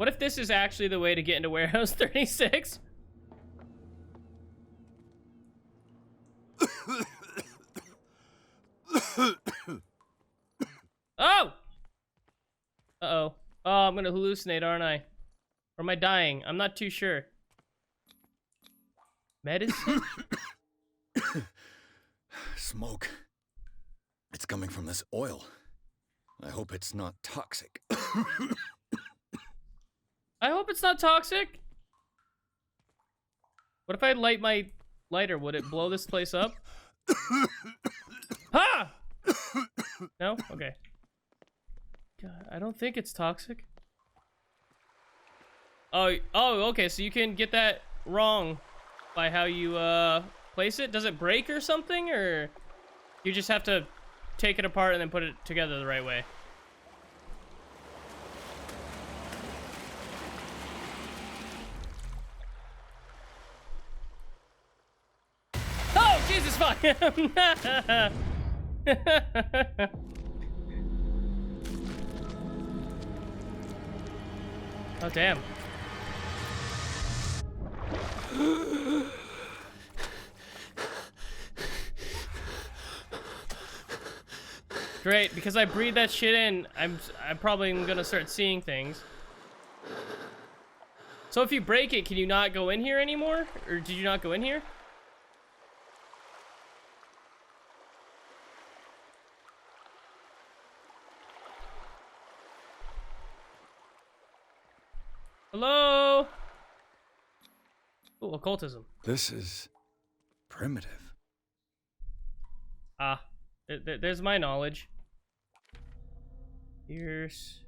What if this is actually the way to get into Warehouse 36? Oh! Uh-oh. Oh, I'm gonna hallucinate, aren't I? Or am I dying? I'm not too sure. Medicine? Smoke. It's coming from this oil. I hope it's not toxic. I hope it's not toxic. What if I light my lighter? Would it blow this place up? Ha! No? Okay. God, I don't think it's toxic. Oh, okay, so you can get that wrong by how you place it. Does it break or something, or you just have to take it apart and then put it together the right way? Oh, Jesus fuck! Oh, damn. Great, because I breathe that shit in, I'm probably gonna start seeing things. So if you break it, can you not go in here anymore? Or did you not go in here? Hello? Oh, occultism. This is primitive. Ah, there's my knowledge. Here's...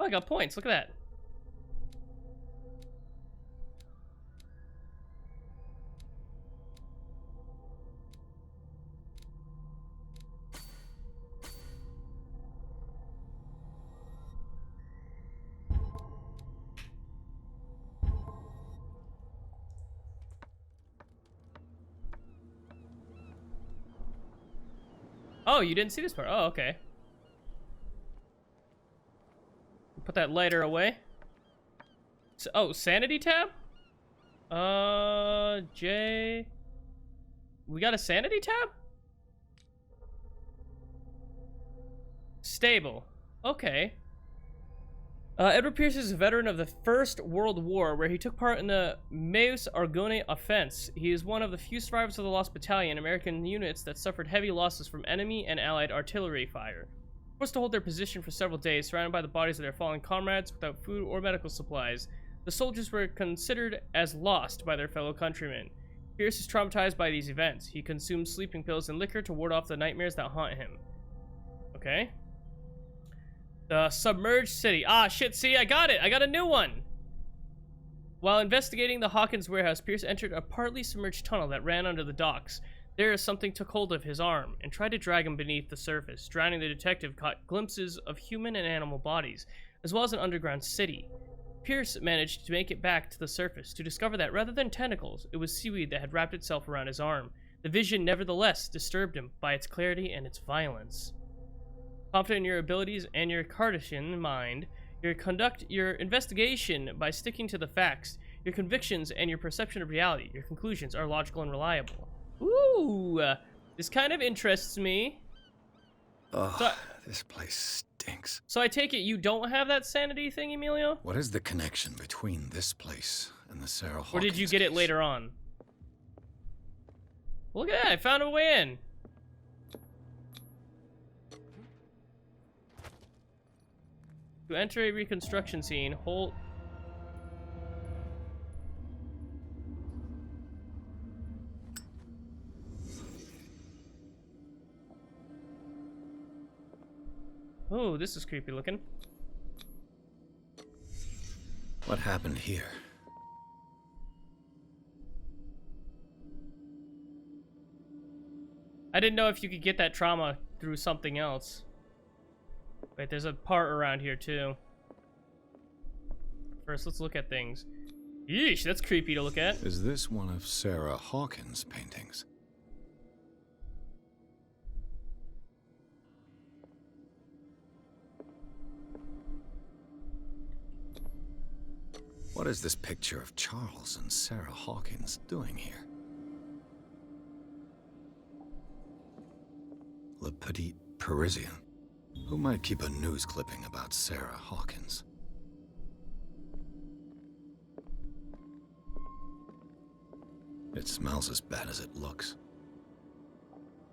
Oh, I got points. Look at that. Oh, you didn't see this part. Oh, okay. Put that lighter away. So, oh, sanity tab? J... We got a sanity tab? Stable. Okay. Edward Pierce is a veteran of the First World War, where he took part in the Meuse Argonne offense. He is one of the few survivors of the Lost Battalion, American units that suffered heavy losses from enemy and allied artillery fire. Forced to hold their position for several days, surrounded by the bodies of their fallen comrades without food or medical supplies, the soldiers were considered as lost by their fellow countrymen. Pierce is traumatized by these events. He consumes sleeping pills and liquor to ward off the nightmares that haunt him. Okay. The submerged city. Ah, shit, see, I got it. I got a new one. While investigating the Hawkins warehouse, Pierce entered a partly submerged tunnel that ran under the docks. There, something took hold of his arm and tried to drag him beneath the surface. Drowning, the detective caught glimpses of human and animal bodies, as well as an underground city. Pierce managed to make it back to the surface to discover that rather than tentacles, it was seaweed that had wrapped itself around his arm. The vision, nevertheless, disturbed him by its clarity and its violence. Confident in your abilities and your Cartesian mind, you conduct your investigation by sticking to the facts, your convictions, and your perception of reality. Your conclusions are logical and reliable. Ooh, this kind of interests me. Ugh, So this place stinks. So I take it you don't have that sanity thing, Emilio? What is the connection between this place and the Sarah Hawkins Or did you get it case? later on? Look at that, I found a way in. To enter a reconstruction scene, hold... Oh, this is creepy looking. What happened here? I didn't know if you could get that trauma through something else. Wait, there's a part around here too. First, let's look at things. Yeesh, that's creepy to look at. Is this one of Sarah Hawkins' paintings? What is this picture of Charles and Sarah Hawkins doing here? Le Petit Parisien. Who might keep a news clipping about Sarah Hawkins? It smells as bad as it looks.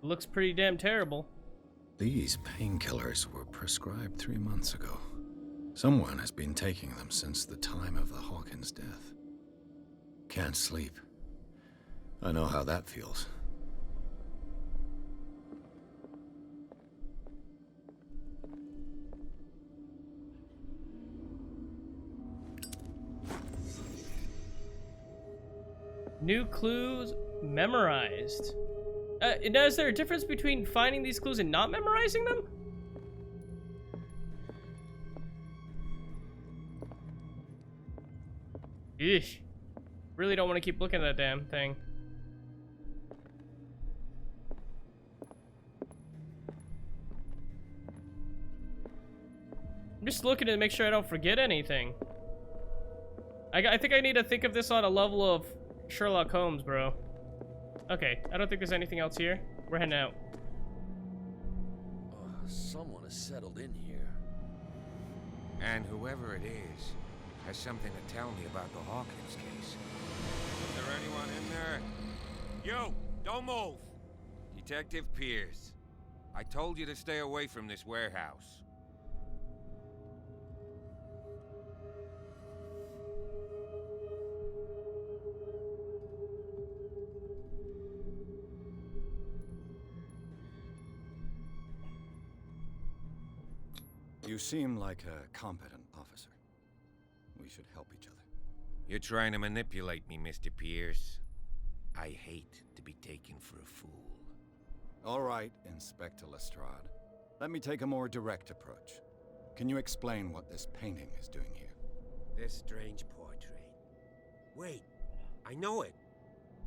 Looks pretty damn terrible. These painkillers were prescribed 3 months ago. Someone has been taking them since the time of the Hawkins death. Can't sleep. I know how that feels. New clues memorized. Now, is there a difference between finding these clues and not memorizing them? Eesh. Really don't want to keep looking at that damn thing. I'm just looking to make sure I don't forget anything. I think I need to think of this on a level of Sherlock Holmes, bro. Okay, I don't think there's anything else here. We're heading out. Someone has settled in here. And whoever it is has something to tell me about the Hawkins case. Is there anyone in there? You! Don't move! Detective Pierce. I told you to stay away from this warehouse. You seem like a competent officer. We should help each other. You're trying to manipulate me, Mr. Pierce. I hate to be taken for a fool. All right, Inspector Lestrade. Let me take a more direct approach. Can you explain what this painting is doing here? This strange portrait. Wait, I know it.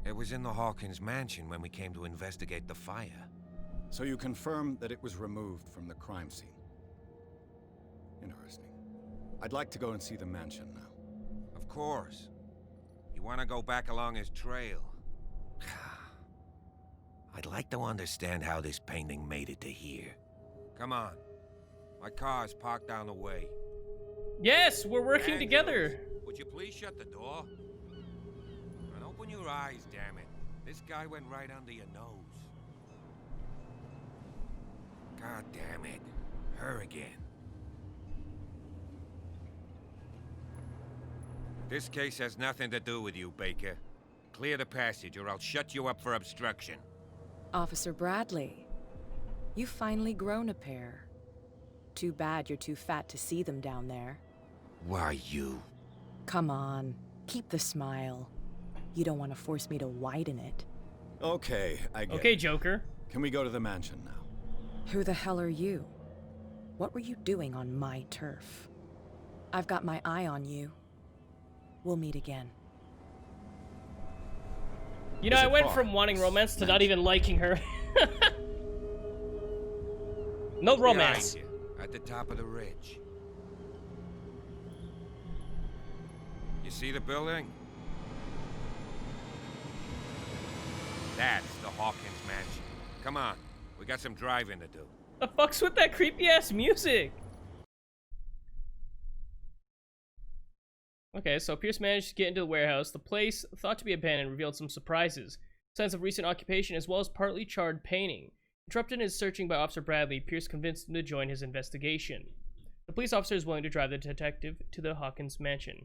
It was in the Hawkins mansion when we came to investigate the fire. So you confirm that it was removed from the crime scene? Interesting. I'd like to go and see the mansion now. Of course. You want to go back along his trail? I'd like to understand how this painting made it to here. Come on. My car's parked down the way. Yes, we're working Andrews, together. Would you please shut the door? And open your eyes, damn it. This guy went right under your nose. God damn it. Her again. This case has nothing to do with you, Baker. Clear the passage or I'll shut you up for obstruction. Officer Bradley, you've finally grown a pair. Too bad you're too fat to see them down there. Why you? Come on, keep the smile. You don't want to force me to widen it. Okay, I get Okay, it. Joker. Can we go to the mansion now? Who the hell are you? What were you doing on my turf? I've got my eye on you. We'll meet again. You know, Is I it went far? from wanting romance to not even liking her. No romance. Behind you, at the top of the ridge. You see the building? That's the Hawkins mansion. Come on, we got some driving to do. The fuck's with that creepy ass music? Okay, so Pierce managed to get into the warehouse. The place, thought to be abandoned, revealed some surprises. Signs of recent occupation as well as partly charred painting. Interrupted his searching by Officer Bradley, Pierce convinced him to join his investigation. The police officer is willing to drive the detective to the Hawkins mansion.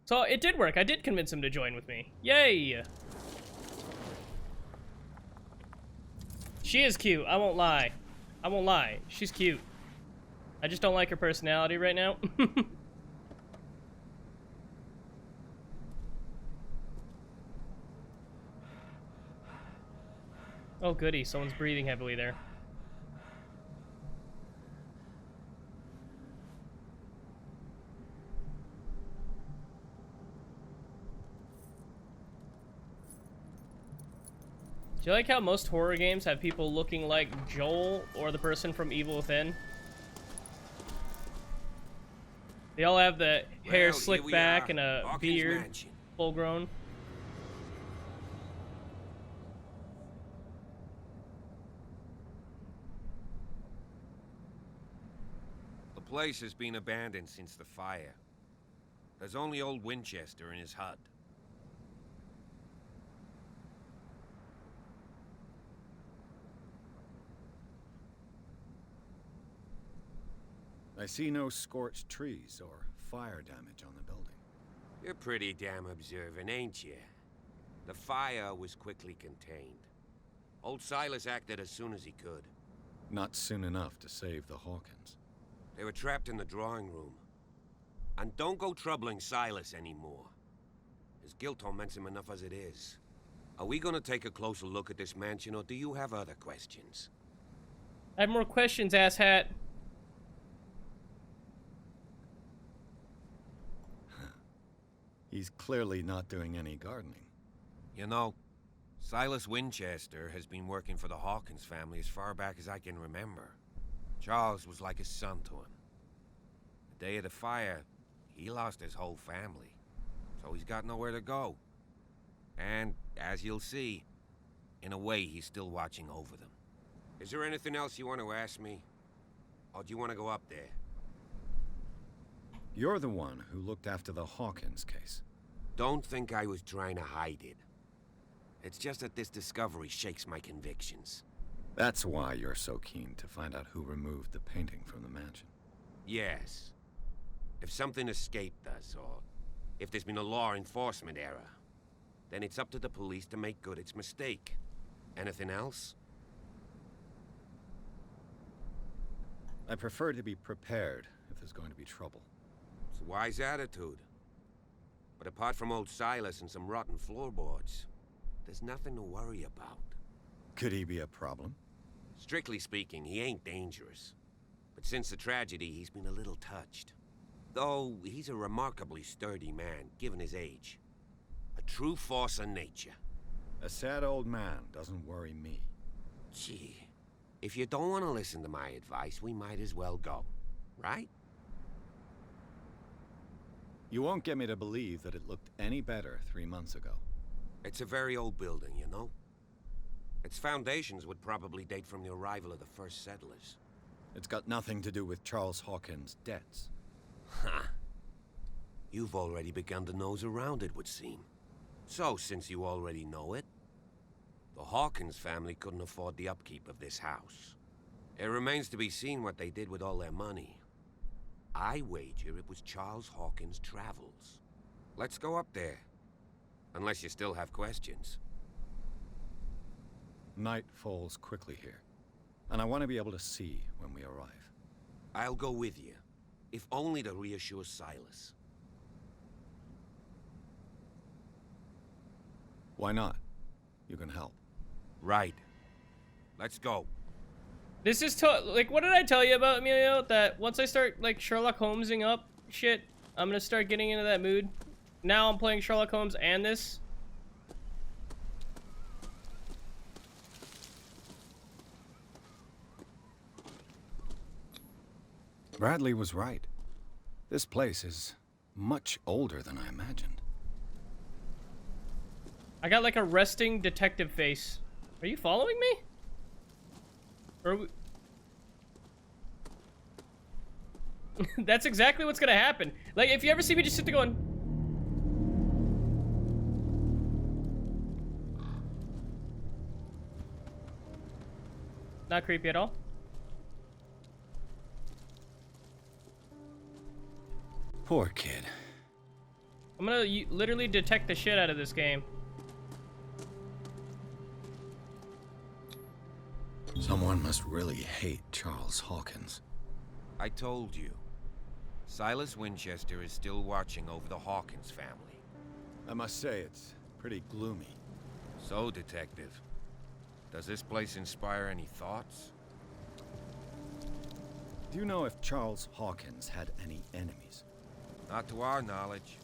So it did work. I did convince him to join with me. Yay! She is cute. I won't lie. I won't lie. She's cute. I just don't like her personality right now. Oh goody, someone's breathing heavily there. Do you like how most horror games have people looking like Joel or the person from Evil Within? They all have the hair Well, slicked here we back are, and a Hawkins beard, Mansion. full grown. The place has been abandoned since the fire. There's only old Winchester in his hut. I see no scorched trees or fire damage on the building. You're pretty damn observant, ain't you? The fire was quickly contained. Old Silas acted as soon as he could. Not soon enough to save the Hawkins. They were trapped in the drawing room. And don't go troubling Silas anymore. His guilt torments him enough as it is. Are we gonna take a closer look at this mansion, or do you have other questions? I have more questions, asshat. He's clearly not doing any gardening. You know, Silas Winchester has been working for the Hawkins family as far back as I can remember. Charles was like his son to him. The day of the fire, he lost his whole family, so he's got nowhere to go. And, as you'll see, in a way, he's still watching over them. Is there anything else you want to ask me? Or do you want to go up there? You're the one who looked after the Hawkins case. Don't think I was trying to hide it. It's just that this discovery shakes my convictions. That's why you're so keen to find out who removed the painting from the mansion. Yes. If something escaped us, or if there's been a law enforcement error, then it's up to the police to make good its mistake. Anything else? I prefer to be prepared if there's going to be trouble. It's a wise attitude. But apart from old Silas and some rotten floorboards, there's nothing to worry about. Could he be a problem? Strictly speaking, he ain't dangerous. But since the tragedy, he's been a little touched. Though, he's a remarkably sturdy man, given his age. A true force of nature. A sad old man doesn't worry me. Gee, if you don't want to listen to my advice, we might as well go. Right? You won't get me to believe that it looked any better 3 months ago. It's a very old building, you know? Its foundations would probably date from the arrival of the first settlers. It's got nothing to do with Charles Hawkins' debts. Ha! You've already begun to nose around, it would seem. So, since you already know it, the Hawkins family couldn't afford the upkeep of this house. It remains to be seen what they did with all their money. I wager it was Charles Hawkins' travels. Let's go up there. Unless you still have questions. Night falls quickly here, and I want to be able to see when we arrive. I'll go with you, if only to reassure Silas. Why not? You can help. Right. Let's go. This is like, what did I tell you about, Emilio? That once I start like Sherlock Holmesing up shit, I'm gonna start getting into that mood. Now I'm playing Sherlock Holmes and this. Bradley was right. This place is much older than I imagined. I got like a resting detective face. Are you following me? Or are we... That's exactly what's gonna happen. Like, if you ever see me just sit there going... Not creepy at all. Poor kid. I'm gonna literally detect the shit out of this game. Someone must really hate Charles Hawkins. I told you. Silas Winchester is still watching over the Hawkins family. I must say, it's pretty gloomy. So, Detective, does this place inspire any thoughts? Do you know if Charles Hawkins had any enemies? Not to our knowledge.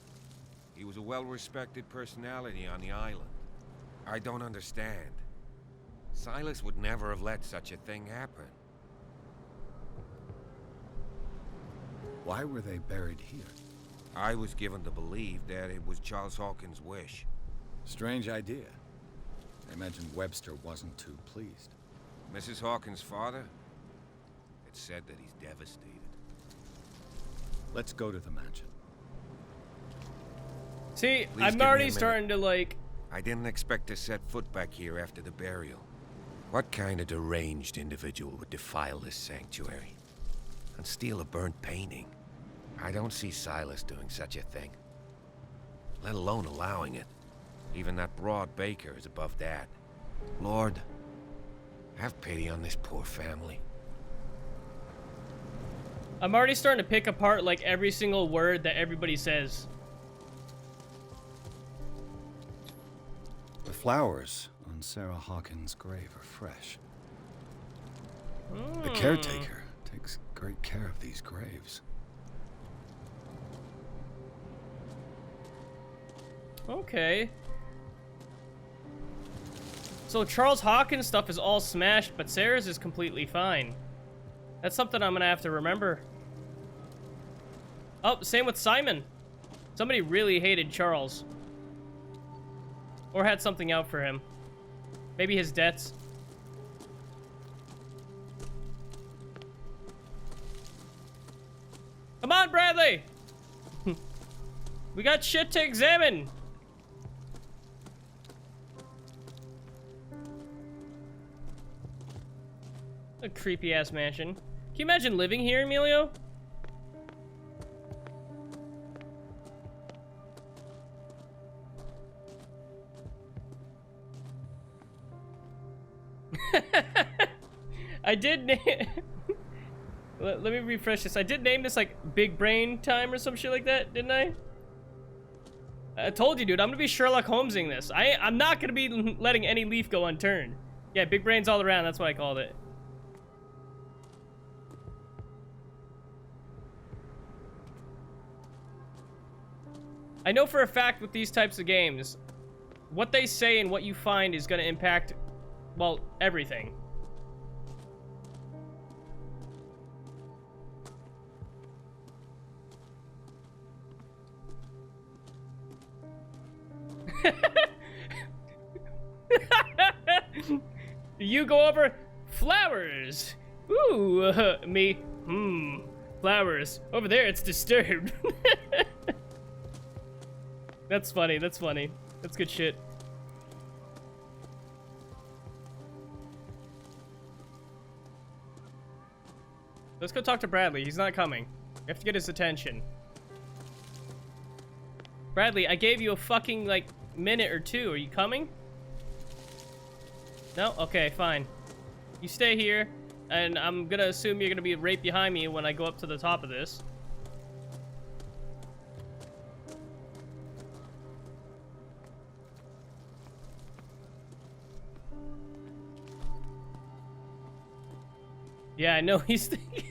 He was a well-respected personality on the island. I don't understand. Silas would never have let such a thing happen. Why were they buried here? I was given to believe that it was Charles Hawkins' wish. Strange idea. I imagine Webster wasn't too pleased. Mrs. Hawkins' father? It's said that he's devastated. Let's go to the mansion. See, Please give I'm me a already minute. starting to like. I didn't expect to set foot back here after the burial. What kind of deranged individual would defile this sanctuary? And steal a burnt painting? I don't see Silas doing such a thing. Let alone allowing it. Even that broad baker is above that. Lord, have pity on this poor family. I'm already starting to pick apart like every single word that everybody says. The flowers on Sarah Hawkins' grave are fresh. The caretaker takes great care of these graves. Okay. So Charles Hawkins stuff is all smashed, but Sarah's is completely fine. That's something I'm gonna have to remember. Oh, same with Simon. Somebody really hated Charles. Or had something out for him. Maybe his debts. Come on, Bradley! We got shit to examine! A creepy-ass mansion. Can you imagine living here, Emilio? I did name... Let me refresh this. I did name this, like, Big Brain Time or some shit like that, didn't I? I told you, dude, I'm gonna be Sherlock Holmesing this. I'm not gonna be letting any leaf go unturned. Yeah, big brains all around, that's what I called it. I know for a fact with these types of games, what they say and what you find is gonna impact, well, everything. You go over flowers. Ooh, me. Flowers. Over there, it's disturbed. That's funny. That's funny. That's good shit. Let's go talk to Bradley. He's not coming. We have to get his attention. Bradley, I gave you a fucking, like, minute or two. Are you coming? No? Okay, fine. You stay here, and I'm gonna assume you're gonna be right behind me when I go up to the top of this. Yeah, I know he's thinking.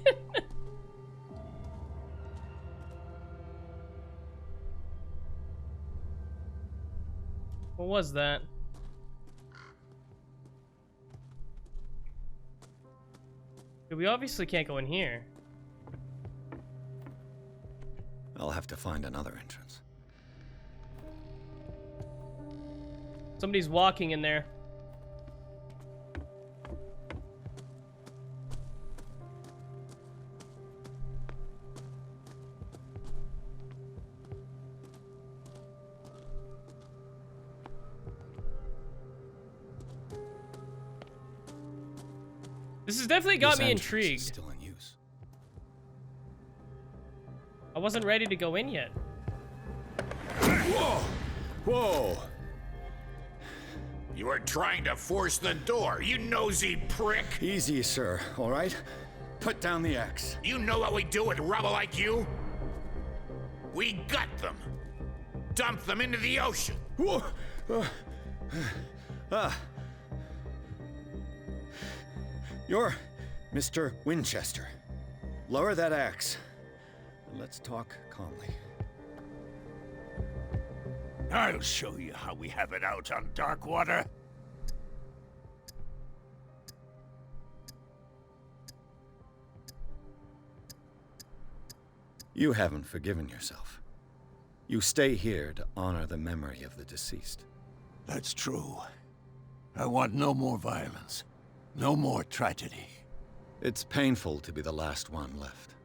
What was that? We obviously can't go in here. I'll have to find another entrance. Somebody's walking in there. This has definitely got This me entrance is intrigued. still in use. I wasn't ready to go in yet. Whoa! Whoa! You are trying to force the door, you nosy prick! Easy, sir, all right? Put down the axe. You know what we do with rubble like you? We gut them. Dump them into the ocean. Whoa! You're Mr. Winchester. Lower that axe. And let's talk calmly. I'll show you how we have it out on Darkwater. You haven't forgiven yourself. You stay here to honor the memory of the deceased. That's true. I want no more violence. No more tragedy. It's painful to be the last one left.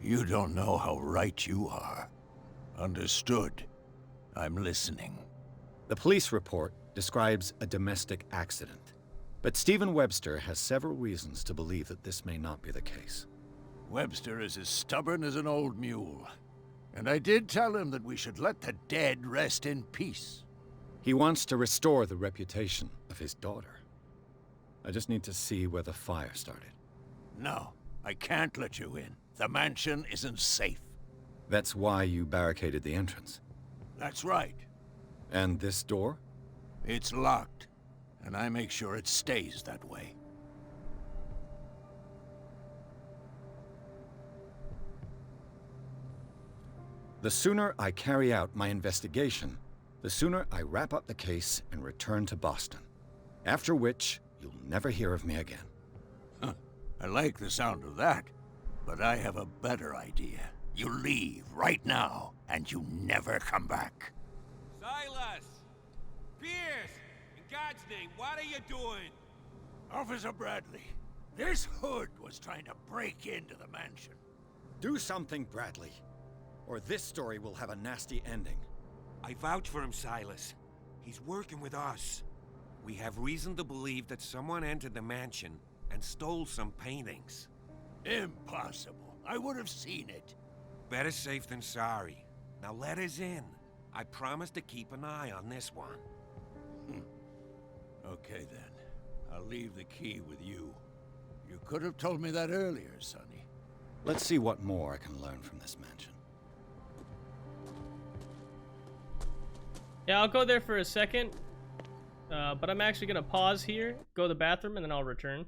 You don't know how right you are. Understood. I'm listening. The police report describes a domestic accident, but Stephen Webster has several reasons to believe that this may not be the case. Webster is as stubborn as an old mule. And I did tell him that we should let the dead rest in peace. He wants to restore the reputation of his daughter. I just need to see where the fire started. No, I can't let you in. The mansion isn't safe. That's why you barricaded the entrance. That's right. And this door? It's locked, and I make sure it stays that way. The sooner I carry out my investigation, the sooner I wrap up the case and return to Boston. After which, you'll never hear of me again. Huh. I like the sound of that, but I have a better idea. You leave right now, and you never come back. Silas! Pierce! In God's name, what are you doing? Officer Bradley, this hood was trying to break into the mansion. Do something, Bradley, or this story will have a nasty ending. I vouch for him, Silas. He's working with us. We have reason to believe that someone entered the mansion and stole some paintings. Impossible. I would have seen it. Better safe than sorry. Now let us in. I promise to keep an eye on this one. Okay then. I'll leave the key with you. You could have told me that earlier, Sonny. Let's see what more I can learn from this mansion. Yeah, I'll go there for a second. But I'm actually gonna pause here, go to the bathroom, and then I'll return.